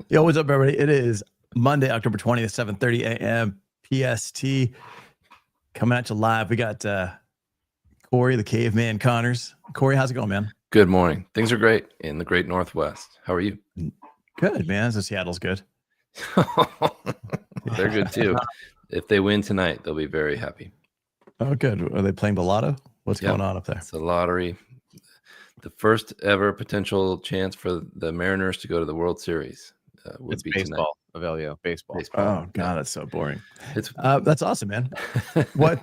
Yo, what's up, everybody? It is Monday, October 20th, 7:30 a.m. PST. Coming at you live. We got Corey, the caveman Connors. Corey, how's it going, man? Good morning. Things are great in the great Northwest. How are you? Good, man. So Seattle's good. They're good too. If they win tonight, they'll be very happy. Oh, good. Are they playing the lotto? What's going on up there? It's a lottery. The first ever potential chance for the Mariners to go to the World Series would be baseball. Avelio, baseball. Oh God, that's so boring. That's awesome, man. What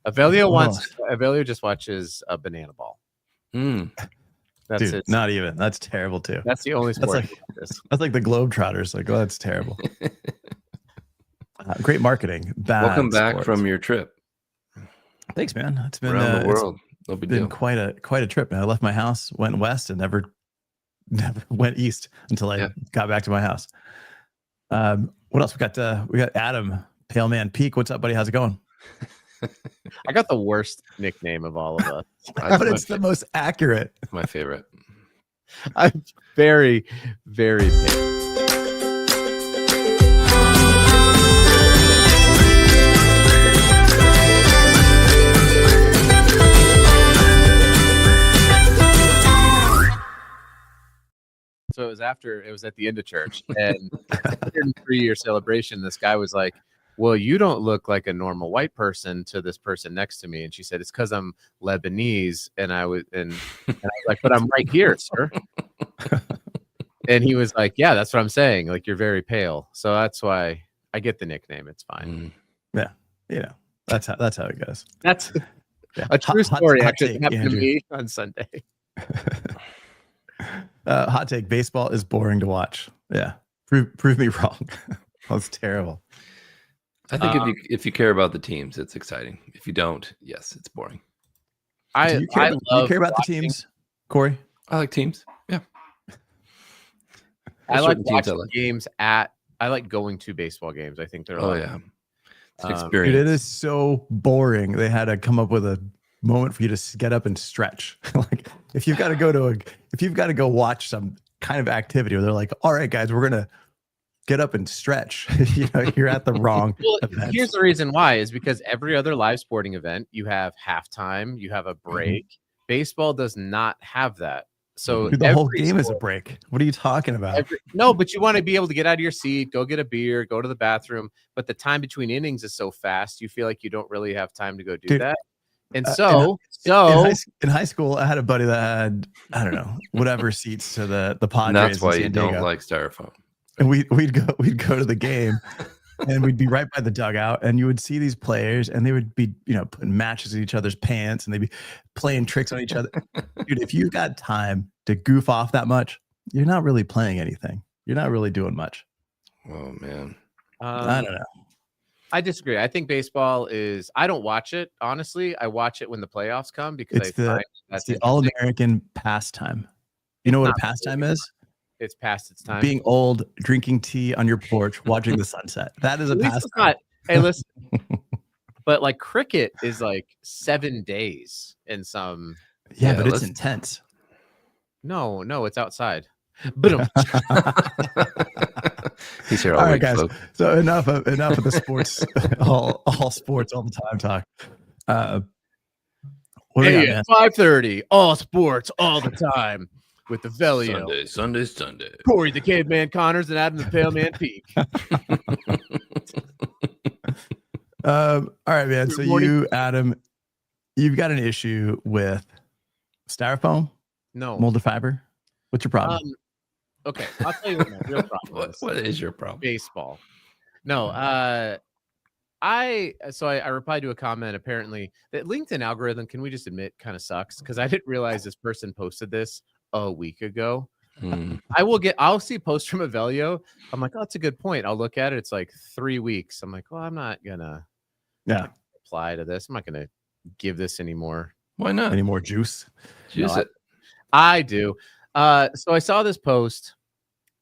Avelio just watches a banana ball. That's Dude, it. Not even. That's terrible too. That's the only sport. That's like the Globetrotters. Like, oh, that's terrible. Great marketing. Welcome back from your trip. Thanks, man. It's been around the world. It's been quite a trip, man. I left my house, went west, and never went east until I got back to my house. What else? We got Adam, Pale Man Peak. What's up, buddy? How's it going? I got the worst nickname of all of us. But it's the most accurate. My favorite. I'm very, very pale. So it was at the end of church, and 103-year celebration. This guy was like, well, you don't look like a normal white person to this person next to me. And she said, it's because I'm Lebanese. And I was like, but I'm right here, sir. And he was like, yeah, that's what I'm saying. Like, you're very pale. So that's why I get the nickname. It's fine. Yeah. That's how it goes. That's a true story. Actually happened to me on Sunday. Hot take: baseball is boring to watch. Yeah. Prove me wrong. That's terrible. I think if you care about the teams, it's exciting. If you don't, yes, it's boring. Do you care about the teams, Corey? I like teams. Yeah. I like watching games I like going to baseball games. I think they're it's an experience. Dude, it is so boring. They had to come up with a moment for you to get up and stretch. Like if you've got to go watch some kind of activity where they're like, all right, guys, we're gonna get up and stretch. You're at the wrong event. Here's the reason why is because every other live sporting event, you have halftime, you have a break. Baseball does not have that. So the whole game is a break. What are you talking about? No, but you want to be able to get out of your seat, go get a beer, go to the bathroom. But the time between innings is so fast, you feel like you don't really have time to go do that. And in high school, I had a buddy that had, I don't know, whatever seats to the Padres. And that's why you don't like styrofoam. And we'd go to the game, and we'd be right by the dugout, and you would see these players, and they would be putting matches in each other's pants, and they'd be playing tricks on each other. Dude, if you've got time to goof off that much, you're not really playing anything. You're not really doing much. Oh man, I don't know. I disagree. I think baseball is. I don't watch it honestly. I watch it when the playoffs come because it's the all-American pastime. You know what a pastime is? It's past its time. Being old, drinking tea on your porch, watching the sunset. That is a pastime. Hey, listen. But like cricket is like 7 days in some. Yeah, but it's intense. No, it's outside. But he's here all right, guys. So enough of the sports, all sports all the time talk. What do we got, man? 5:30, all sports all the time. With the Velio. Sunday. Corey, the caveman Connors, and Adam, the pale man Peak. All right, man. So Adam, you've got an issue with styrofoam? No. Molded fiber? What's your problem? Okay, I'll tell you what my real problem is. What is your problem? Baseball. No, I replied to a comment. Apparently, that LinkedIn algorithm, can we just admit, kind of sucks because I didn't realize this person posted this a week ago. I'll see posts from Avelio. I'm like, oh, that's a good point. I'll look at it. It's like 3 weeks. I'm like, well, I'm not gonna reply to this. I'm not gonna give this anymore. Why not? Any more juice? I do. So I saw this post,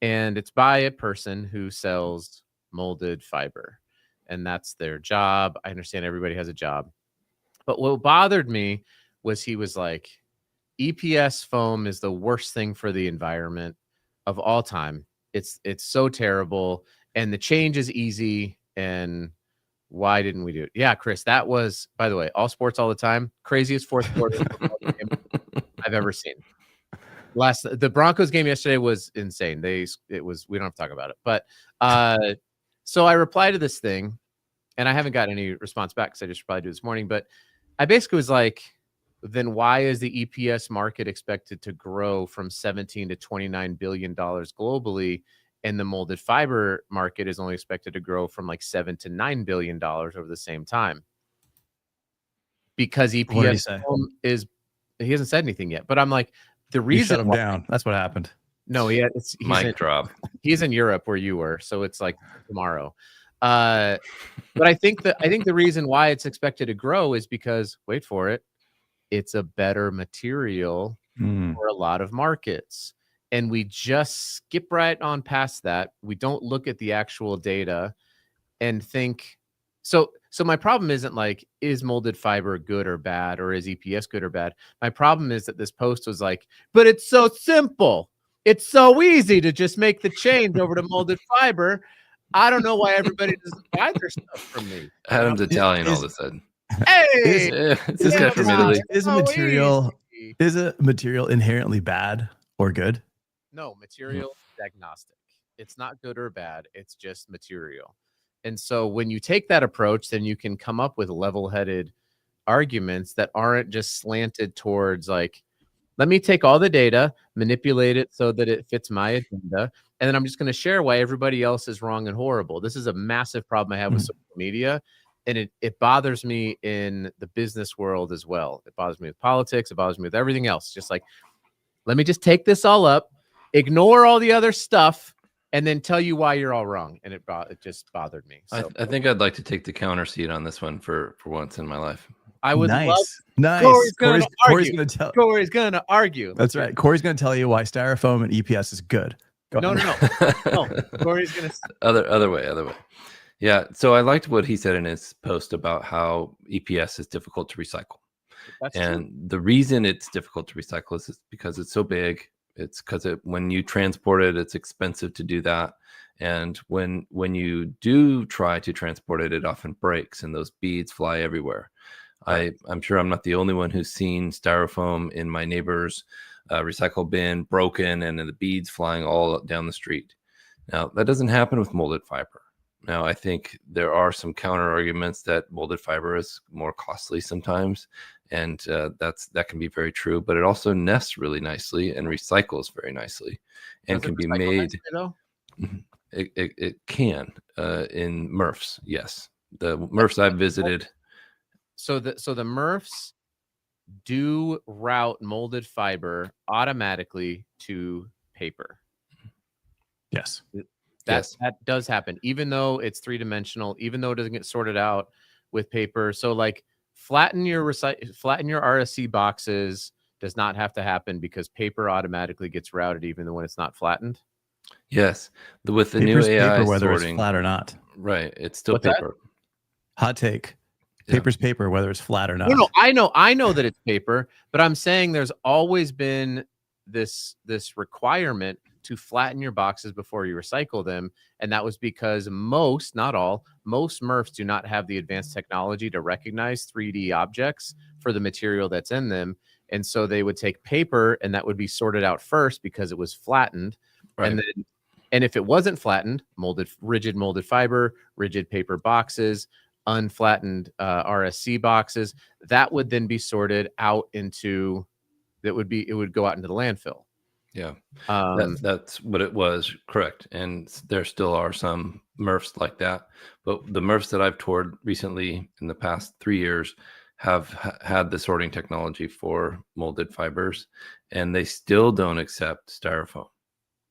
and it's by a person who sells molded fiber, and that's their job. I understand everybody has a job, but what bothered me was he was like, EPS foam is the worst thing for the environment of all time. It's so terrible, and the change is easy. And why didn't we do it? Yeah, Chris, that was, by the way, all sports all the time. Craziest fourth quarter football game I've ever seen. The Broncos game yesterday was insane. We don't have to talk about it. But so I replied to this thing, and I haven't got any response back because I just replied to it this morning. But I basically was like, then why is the EPS market expected to grow from 17 to $29 billion globally, and the molded fiber market is only expected to grow from like $7 to $9 billion over the same time? Because EPS he hasn't said anything yet. But I'm like, the reason you shut him down. That's what happened. No, he's mic drop. He's in Europe where you were, so it's like tomorrow. But I think the reason why it's expected to grow is because, wait for it, it's a better material for a lot of markets. And we just skip right on past that. We don't look at the actual data and think. So my problem isn't like, is molded fiber good or bad, or is EPS good or bad? My problem is that this post was like, but it's so simple. It's so easy to just make the change over to molded fiber. I don't know why everybody doesn't buy their stuff from me. Adam's Italian all of a sudden. Hey, is this guy from Italy? Is a material inherently bad or good? No, material agnostic. It's not good or bad. It's just material. And so when you take that approach, then you can come up with level-headed arguments that aren't just slanted towards like, let me take all the data, manipulate it so that it fits my agenda, and then I'm just going to share why everybody else is wrong and horrible. This is a massive problem I have with social media, and it bothers me in the business world as well. It bothers me with politics. It bothers me with everything else. Just like, let me just take this all up, ignore all the other stuff, and then tell you why you're all wrong. And it just bothered me. So I think I'd like to take the counter seat on this one for once in my life. I would love. Nice. Corey's going to argue. That's right. Corey's going to tell you why styrofoam and EPS is good. No. Corey's going to. Other way. Yeah. So I liked what he said in his post about how EPS is difficult to recycle. That's and true. The reason it's difficult to recycle is because it's so big. It's because when you transport it, it's expensive to do that. And when you do try to transport it, it often breaks and those beads fly everywhere. I'm sure I'm not the only one who's seen styrofoam in my neighbor's recycle bin broken and the beads flying all down the street. Now, that doesn't happen with molded fiber. Now, I think there are some counter arguments that molded fiber is more costly sometimes, and that can be very true. But it also nests really nicely and recycles very nicely, and can be made. It can in MRFs. Yes, the MRFs I've visited. So the MRFs do route molded fiber automatically to paper. Yes. That does happen, even though it's three-dimensional, even though it doesn't get sorted out with paper. So like flatten your RSC boxes does not have to happen because paper automatically gets routed even when it's not flattened. Yes. With the new AI paper, whether sorting, it's flat or not. Right. It's still What's paper. Hot take. Paper's paper, whether it's flat or not. No, I know that it's paper, but I'm saying there's always been this requirement to flatten your boxes before you recycle them. And that was because most, not all, most MRFs do not have the advanced technology to recognize 3D objects for the material that's in them. And so they would take paper and that would be sorted out first because it was flattened. Right. And if it wasn't flattened, rigid molded fiber, rigid paper boxes, unflattened RSC boxes, that would then be sorted out into, it would go out into the landfill. Yeah, that's what it was. Correct. And there still are some MRFs like that, but the MRFs that I've toured recently in the past 3 years have had the sorting technology for molded fibers, and they still don't accept styrofoam.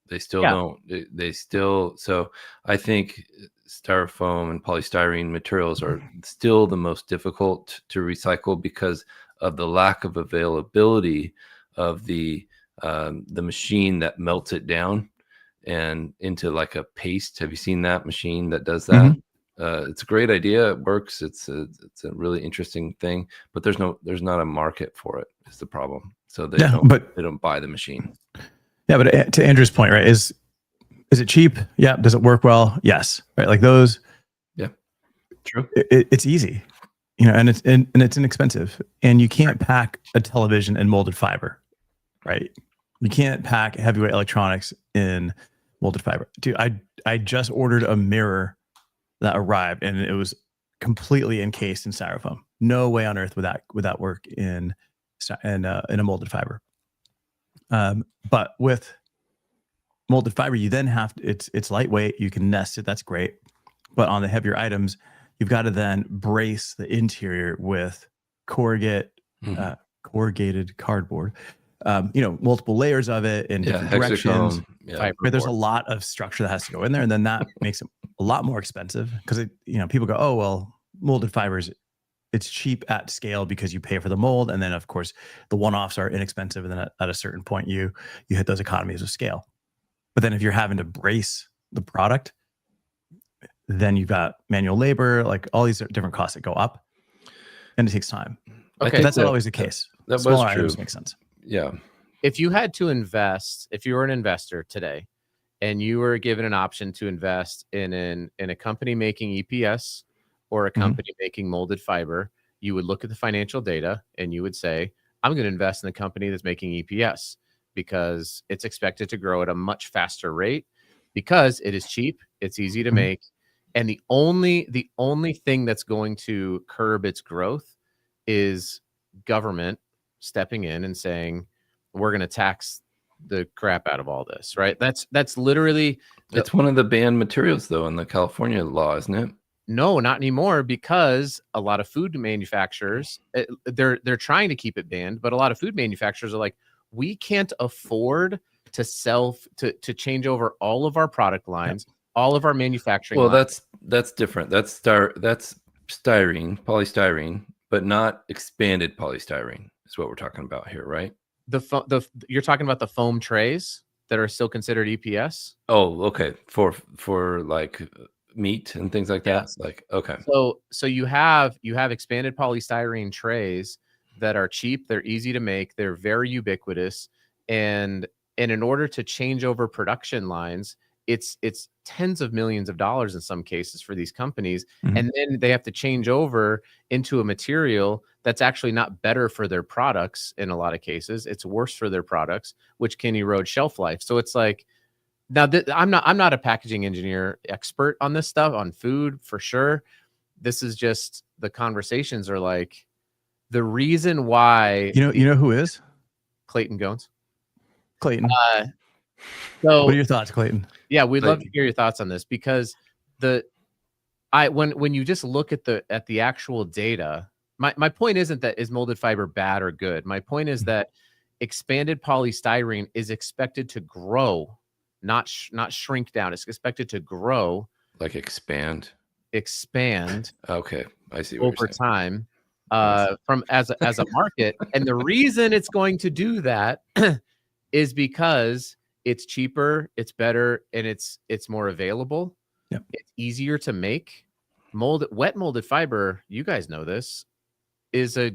They still don't. They still. So I think styrofoam and polystyrene materials are still the most difficult to recycle because of the lack of availability of the machine that melts it down and into like a paste. Have you seen that machine that does that? It's a great idea. It works. It's a really interesting thing, but there's not a market for it is the problem. So they don't buy the machine. Yeah, but to Andrew's point, right, is Is it cheap? Yeah. Does it work well? Yes. Right. Like those. Yeah. True. It's easy, you know, and it's inexpensive, and you can't pack a television in molded fiber, right? You can't pack heavyweight electronics in molded fiber. Dude, I just ordered a mirror that arrived, and it was completely encased in styrofoam. No way on earth would that work in a molded fiber. But with molded fiber, you then have to, it's lightweight. You can nest it. That's great. But on the heavier items, you've got to then brace the interior with corrugated cardboard. You know, multiple layers of it in different directions. Yeah. There's a lot of structure that has to go in there, and then that makes it a lot more expensive because you know, people go, oh well, molded fibers, it's cheap at scale because you pay for the mold, and then of course the one-offs are inexpensive, and then at a certain point you hit those economies of scale. But then if you're having to brace the product, then you've got manual labor, like all these different costs that go up, and it takes time. Okay, that's not always the case. That Smaller was true. items make sense. Yeah. If you had to invest, if you were an investor today, and you were given an option to invest in a company making EPS or a company making molded fiber, you would look at the financial data and you would say, I'm going to invest in the company that's making EPS because it's expected to grow at a much faster rate because it is cheap, it's easy to make, and the only thing that's going to curb its growth is government stepping in and saying, we're going to tax the crap out of all this, right? That's literally it's one of the banned materials though in the California law, isn't it? No, not anymore, because a lot of food manufacturers, they're trying to keep it banned, but a lot of food manufacturers are like, we can't afford to change over all of our product lines, all of our manufacturing lines. That's different. That's styrene, polystyrene, but not expanded polystyrene is what we're talking about here, right? You're talking about the foam trays that are still considered EPS? Oh, okay. For like meat and things like that. Like, okay. So you have expanded polystyrene trays that are cheap, they're easy to make, they're very ubiquitous, and in order to change over production lines, it's tens of millions of dollars in some cases for these companies, and then they have to change over into a material that's actually not better for their products. In a lot of cases, it's worse for their products, which can erode shelf life. So it's like, now I'm not a packaging engineer expert on this stuff, on food for sure. This is just, the conversations are like, the reason why, you know who is Clayton Goins. Clayton. So what are your thoughts, Clayton? Yeah, we'd love to hear your thoughts on this, because when you just look at the actual data, my point isn't that is molded fiber bad or good. My point is that expanded polystyrene is expected to grow, not shrink down. It's expected to grow, like expand. Okay, I see what over time, from as a market, and the reason it's going to do that is because it's cheaper, it's better, and it's more available. Yep. It's easier to make. Wet molded fiber, you guys know this, is a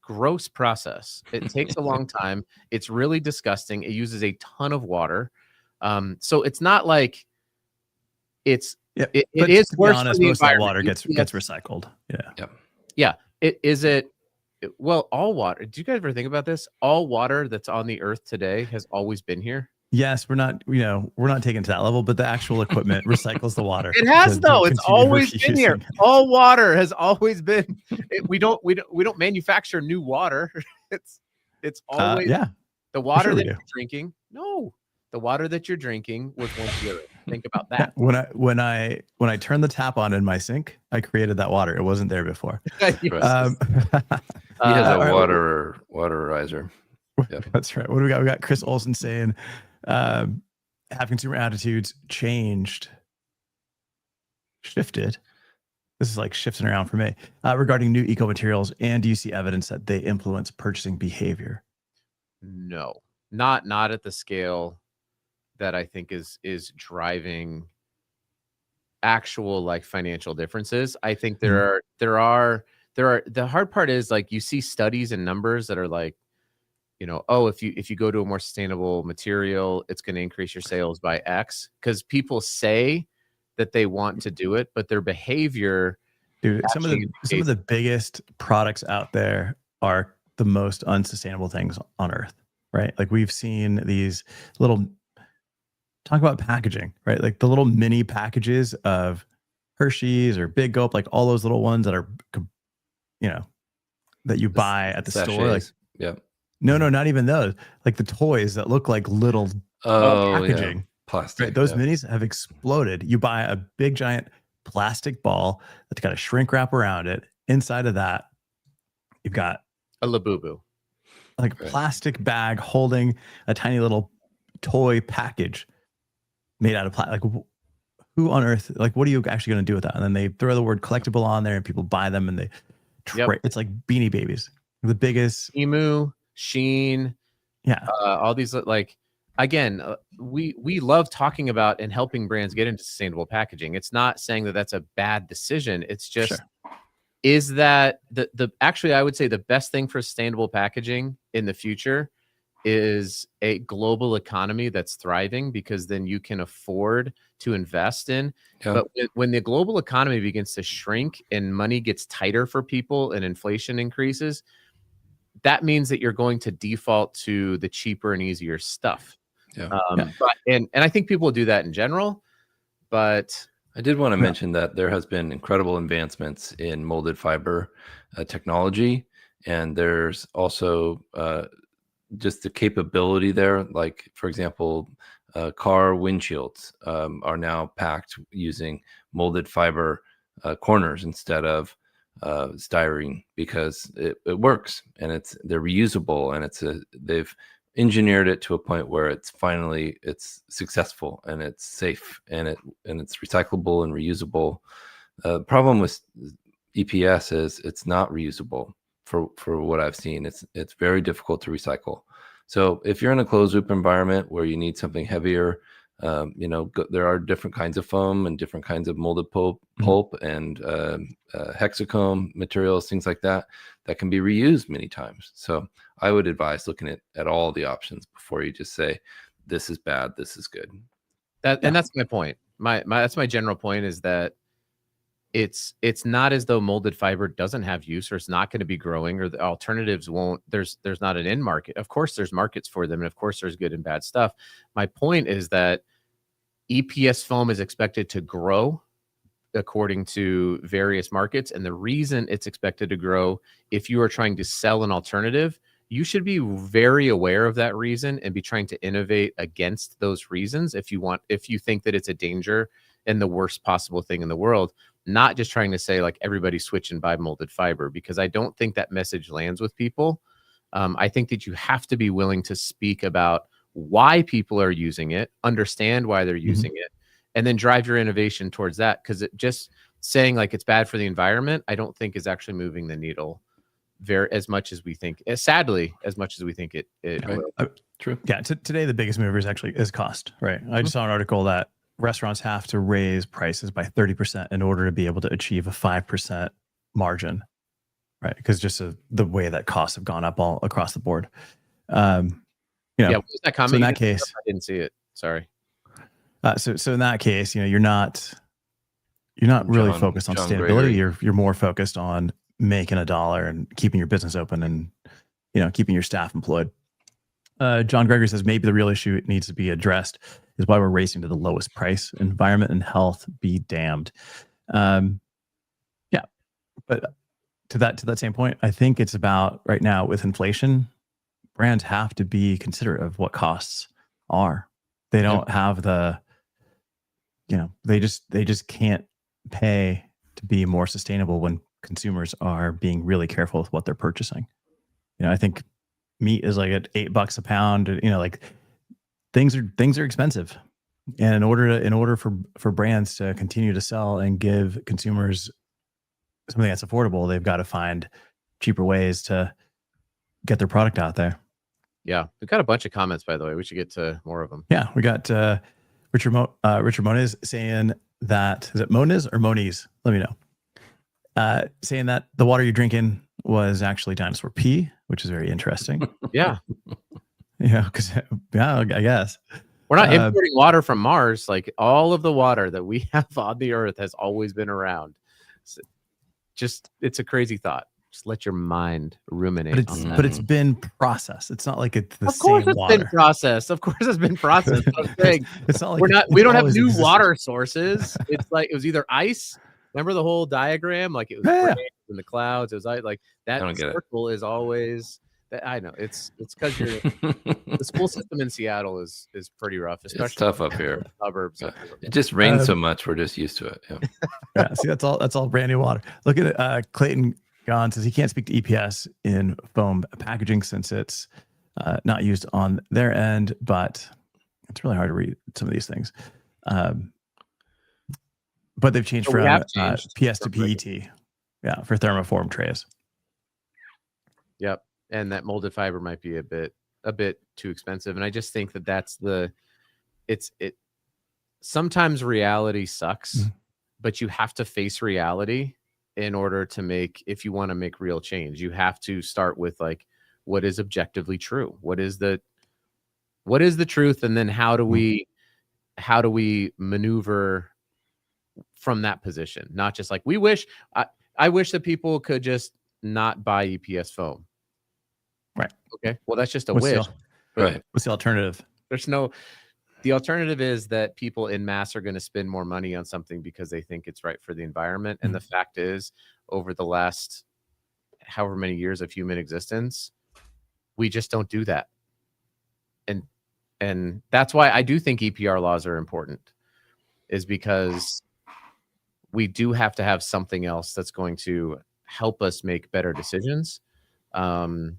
gross process. It takes a long time. It's really disgusting. It uses a ton of water. So it's not like it is to be honest, most of the water gets recycled. Well, all water. Do you guys ever think about this? All water that's on the earth today has always been here. Yes, we're not taking to that level, but the actual equipment recycles the water. It has though. It's always been here. All water has always been. We don't manufacture new water. It's always the water that you're drinking. No, the water that you're drinking was once urine. Think about that. When I turned the tap on in my sink, I created that water. It wasn't there before. He has a waterizer. Yep. That's right. What do we got? We got Chris Olson saying, have consumer attitudes shifted? This is like shifting around for me, regarding new eco materials, and do you see evidence that they influence purchasing behavior? No, not at the scale that I think is driving actual like financial differences. I think there are the hard part is, like, you see studies and numbers that are like oh, if you go to a more sustainable material, it's going to increase your sales by X, because people say that they want to do it, but their behavior, dude, some of the biggest products out there are the most unsustainable things on earth, right? Like we've seen these little, talk about packaging, right? Like the little mini packages of Hershey's or Big Gulp, like all those little ones that are, that you buy at the store. Like, no, not even those. Like the toys that look like little packaging. Yeah. Plastic. Right? Those minis have exploded. You buy a big giant plastic ball that's got a shrink wrap around it. Inside of that, you've got a Labubu, like a plastic bag holding a tiny little toy package made out of plastic. Like, who on earth? Like, what are you actually going to do with that? And then they throw the word collectible on there, and people buy them, and it's like Beanie Babies, the biggest. Emu, Sheen, all these, like, again, we love talking about and helping brands get into sustainable packaging. It's not saying that that's a bad decision. It's just, is that actually, I would say the best thing for sustainable packaging in the future is a global economy that's thriving, because then you can afford to invest in. But when the global economy begins to shrink and money gets tighter for people and inflation increases, that means that you're going to default to the cheaper and easier stuff. And I think people do that in general, but I did want to mention that there has been incredible advancements in molded fiber technology, and there's also just the capability there. Like, for example, car windshields are now packed using molded fiber corners instead of styrene, because it works, and they're reusable, and they've engineered it to a point where it's successful, and it's safe, and it's recyclable and reusable. The problem with EPS is it's not reusable. For what I've seen, it's very difficult to recycle. So if you're in a closed loop environment where you need something heavier, there are different kinds of foam and different kinds of molded pulp and hexacomb materials, things like that can be reused many times. So I would advise looking at all the options before you just say, this is bad, this is good. And that's my point. That's my general point, is that it's not as though molded fiber doesn't have use, or it's not going to be growing, or the alternatives won't. There's not an end market. Of course there's markets for them, and of course there's good and bad stuff. My point is that EPS foam is expected to grow according to various markets, and the reason it's expected to grow, if you are trying to sell an alternative, you should be very aware of that reason and be trying to innovate against those reasons if you think that it's a danger and the worst possible thing in the world. Not just trying to say, like, everybody switch and buy molded fiber, because I don't think that message lands with people. I think that you have to be willing to speak about why people are using it, understand why they're using it, and then drive your innovation towards that. Because just saying like it's bad for the environment, I don't think is actually moving the needle as much as we think. Sadly, as much as we think it will. True. Yeah. Today, the biggest mover is cost. Right. I just saw an article that restaurants have to raise prices by 30% in order to be able to achieve a 5% margin, right? Because just the way that costs have gone up all across the board. What was that comment? So in that case, I didn't see it. Sorry. So in that case, you're not really focused on sustainability. You're more focused on making $1 and keeping your business open and keeping your staff employed. John Gregory says maybe the real issue needs to be addressed is why we're racing to the lowest price. Environment and health be damned. But to that same point, I think it's about right now with inflation, brands have to be considerate of what costs are. They don't have they just can't pay to be more sustainable when consumers are being really careful with what they're purchasing. I think meat is like at $8 a pound. Like things are expensive, and in order for brands to continue to sell and give consumers something that's affordable, they've got to find cheaper ways to get their product out there. Yeah, we've got a bunch of comments, by the way. We should get to more of them. Yeah, we got Richard Moniz saying that, is it Moniz or Moniz? Let me know. Saying that the water you're drinking was actually dinosaur pee, which is very interesting. Yeah. Yeah, because yeah, I guess. We're not importing water from Mars. Like all of the water that we have on the Earth has always been around. So it's a crazy thought. Just let your mind ruminate. But it's been processed. It's not like it's the of course same it's water. been processed. Of course it's been processed. I'm saying It's not like we don't have always new existed. water sources. It's like it was either ice. Remember the whole diagram? Like it was gray in the clouds. It was like that circle is always that. I know it's because you're the school system in Seattle is pretty rough, especially it's tough up here. Suburbs. Yeah. It just rains so much, we're just used to it. Yeah. Yeah, see, that's all brand new water. Look at it. Clayton Gahn says he can't speak to EPS in foam packaging since it's not used on their end, but it's really hard to read some of these things. But they've changed from PS to PET, yeah, for thermoform trays. Yep, and that molded fiber might be a bit too expensive, and I just think that's it. Sometimes reality sucks, but you have to face reality in order to if you want to make real change. You have to start with like, what is objectively true? What is the truth? And then how do we maneuver from that position? Not just like I wish that people could just not buy EPS foam. Right. Okay. Well, that's just a wish. Right. What's the alternative? The alternative is that people in mass are going to spend more money on something because they think it's right for the environment. And the fact is, over the last however many years of human existence, we just don't do that. And that's why I do think EPR laws are important, is because we do have to have something else that's going to help us make better decisions, and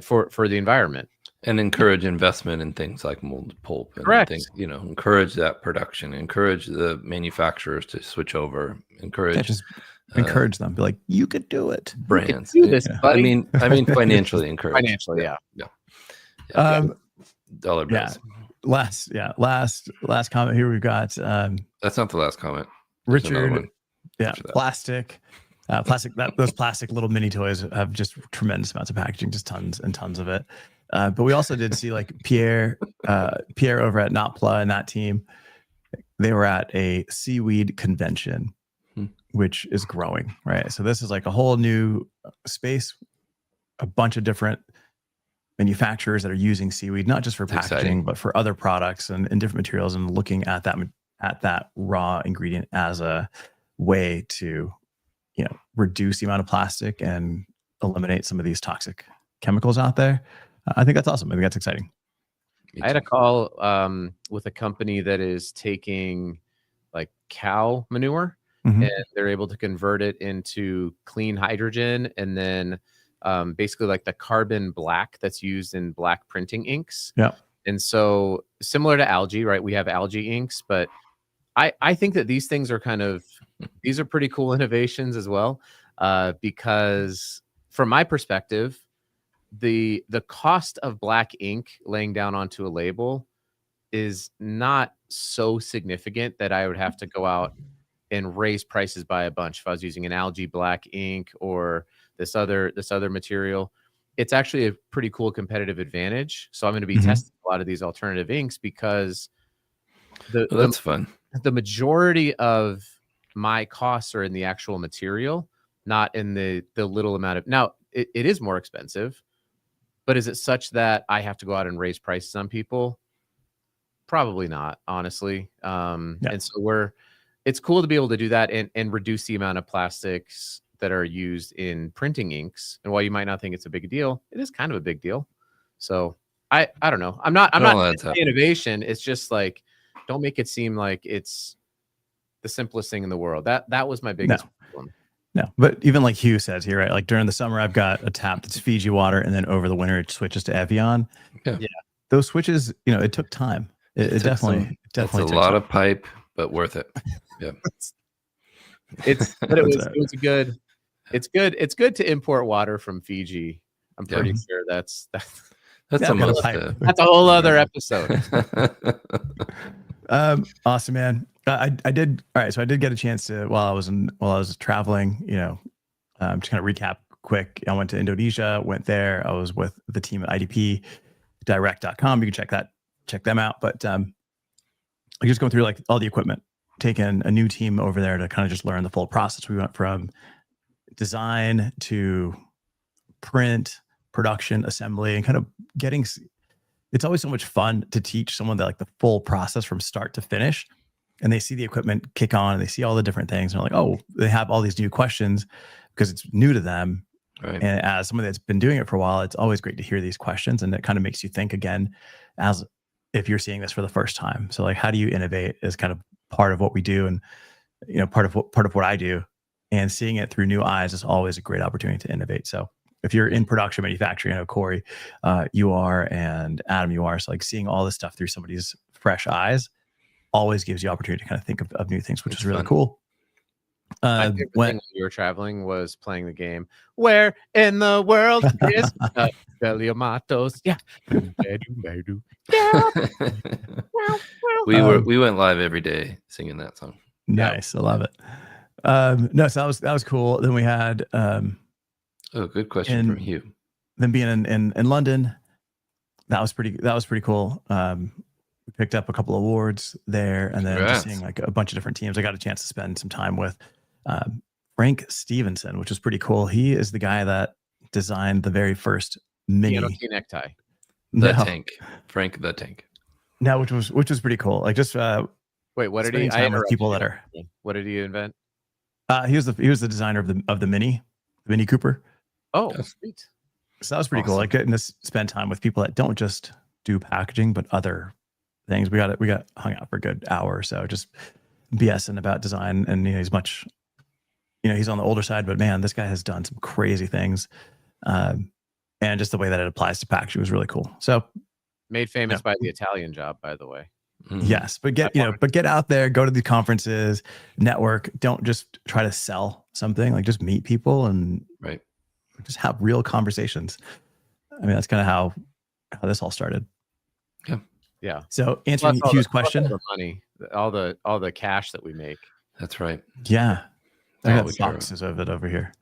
for the environment. And encourage investment in things like molded pulp. And correct. Encourage that production. Encourage the manufacturers to switch over. Encourage them. Be like, you could do it. Brands. You do this, buddy. I mean, financially encourage. Financially, yeah. Dollar bills. Last comment here. We've got. That's not the last comment. Richard. Yeah. Plastic. Those plastic little mini toys have just tremendous amounts of packaging, just tons and tons of it. But we also did see like Pierre over at NotPla and that team. They were at a seaweed convention, which is growing, right? So this is like a whole new space, a bunch of different manufacturers that are using seaweed, not just for packaging, but for other products and different materials, and looking at that raw ingredient as a way to, reduce the amount of plastic and eliminate some of these toxic chemicals out there. I think that's awesome. I think that's exciting. I had a call with a company that is taking like cow manure, and they're able to convert it into clean hydrogen, and then basically like the carbon black that's used in black printing inks. Yeah. And so similar to algae, right? We have algae inks, but I think that these things are these are pretty cool innovations as well, because from my perspective, the cost of black ink laying down onto a label is not so significant that I would have to go out and raise prices by a bunch if I was using an algae black ink or this other material. It's actually a pretty cool competitive advantage. So I'm going to be testing a lot of these alternative inks because that's fun. The majority of my costs are in the actual material, not in the little amount of. Now it is more expensive, but is it such that I have to go out and raise prices on people? Probably not, honestly. And so it's cool to be able to do that and reduce the amount of plastics that are used in printing inks. And while you might not think it's a big deal, it is kind of a big deal. So I don't know. I'm not innovation. It's just like, don't make it seem like it's the simplest thing in the world. That was my biggest problem. No, but even like Hugh says here, right? Like during the summer, I've got a tap that's Fiji water, and then over the winter, it switches to Evian. Yeah. Those switches, it took time. It definitely it's a lot of pipe, but worth it. Yeah. It was good. It's good to import water from Fiji. I'm pretty sure that's a whole other episode. Awesome, man. I did. All right. So I did get a chance to, while I was traveling, just kind of recap quick. I went to Indonesia, went there. I was with the team at idpdirect.com. You can check them out. But I just going through like all the equipment, taking a new team over there to kind of just learn the full process. We went from design to print, production, assembly, and kind of getting. It's always so much fun to teach someone that like the full process from start to finish, and they see the equipment kick on, and they see all the different things, and they're like, oh, they have all these new questions because it's new to them. Right. And as someone that's been doing it for a while, it's always great to hear these questions, and it kind of makes you think again, as if you're seeing this for the first time. So like, how do you innovate is kind of part of what we do, and part of what I do, and seeing it through new eyes is always a great opportunity to innovate. So if you're in production manufacturing, I know Corey, you are, and Adam, you are. So like seeing all this stuff through somebody's fresh eyes always gives you opportunity to kind of think of new things, which is really cool. My favorite thing when you were traveling was playing the game. Where in the world is Matos? Yeah. We went live every day singing that song. Nice. I love it. No, so that was cool. Then we had good question from Hugh. Then being in London, that was pretty cool. We picked up a couple of awards there, and then just seeing like a bunch of different teams. I got a chance to spend some time with Frank Stevenson, which was pretty cool. He is the guy that designed the very first mini necktie. Tank. Frank the Tank. No, which was pretty cool. Like just wait, what did he? With people that are. What did he invent? He was the designer of the Mini Cooper. Oh, sweet. So that was pretty cool. Like getting to spend time with people that don't just do packaging, but other things. We got hung out for a good hour or so, just BSing about design. And he's much, he's on the older side, but man, this guy has done some crazy things. And just the way that it applies to packaging was really cool. So made famous by the Italian Job, by the way. Mm-hmm. Yes, but get out there, go to the conferences, network. Don't just try to sell something. Like just meet people and just have real conversations. I mean, that's kind of how this all started. Yeah. So answering Hugh's question, the money, all the cash that we make. That's right. Yeah. I got boxes of it over here.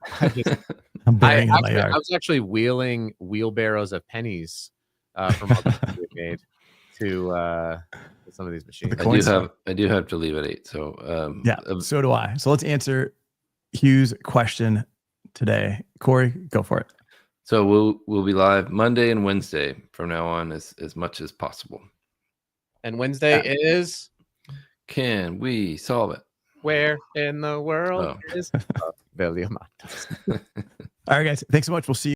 I'm burying in my yard. I was actually wheeling wheelbarrows of pennies from all the we made to some of these machines. I do have to leave at 8. So so do I. So let's answer Hugh's question today. Corey, go for it. So we'll be live Monday and Wednesday from now on as much as possible. And Wednesday is Can We Solve It? Where in the world is All right, guys. Thanks so much. We'll see you.